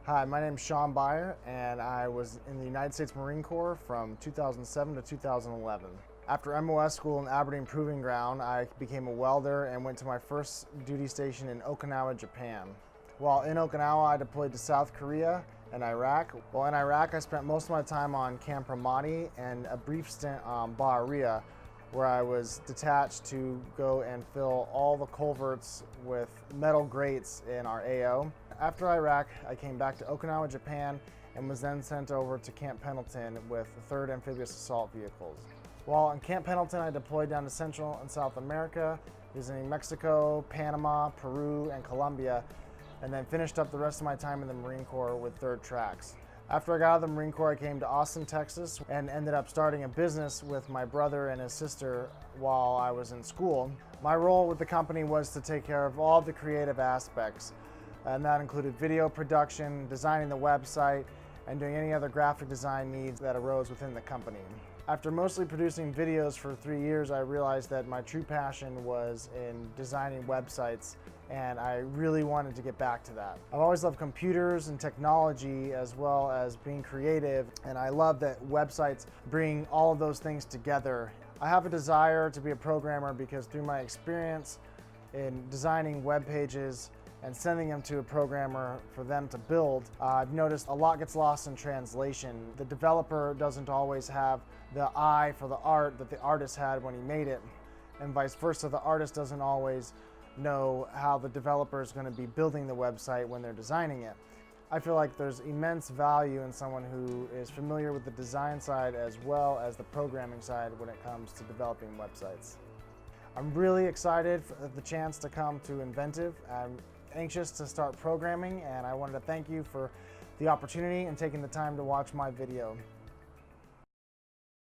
Hi, my name is Sean Baier, and I was in the United States Marine Corps from 2007 to 2011. After MOS school in Aberdeen Proving Ground, I became a welder and went to my first duty station in Okinawa, Japan. While in Okinawa, I deployed to South Korea and Iraq. While in Iraq, I spent most of my time on Camp Ramadi and a brief stint on Baier, where I was detached to go and fill all the culverts with metal grates in our AO. After Iraq, I came back to Okinawa, Japan, and was then sent over to Camp Pendleton with the 3rd Amphibious Assault Vehicles. While in Camp Pendleton, I deployed down to Central and South America, visiting Mexico, Panama, Peru, and Colombia, and then finished up the rest of my time in the Marine Corps with 3rd Tracks. After I got out of the Marine Corps, I came to Austin, Texas, and ended up starting a business with my brother and his sister while I was in school. My role with the company was to take care of all the creative aspects, and that included video production, designing the website, and doing any other graphic design needs that arose within the company. After mostly producing videos for 3 years, I realized that my true passion was in designing websites, and I really wanted to get back to that. I've always loved computers and technology as well as being creative, and I love that websites bring all of those things together. I have a desire to be a programmer because through my experience in designing web pages and sending them to a programmer for them to build, I've noticed a lot gets lost in translation. The developer doesn't always have the eye for the art that the artist had when he made it, and vice versa. The artist doesn't always know how the developer is going to be building the website when they're designing it. I feel like there's immense value in someone who is familiar with the design side as well as the programming side when it comes to developing websites. I'm really excited for the chance to come to Inventive. I'm anxious to start programming, and I wanted to thank you for the opportunity and taking the time to watch my video.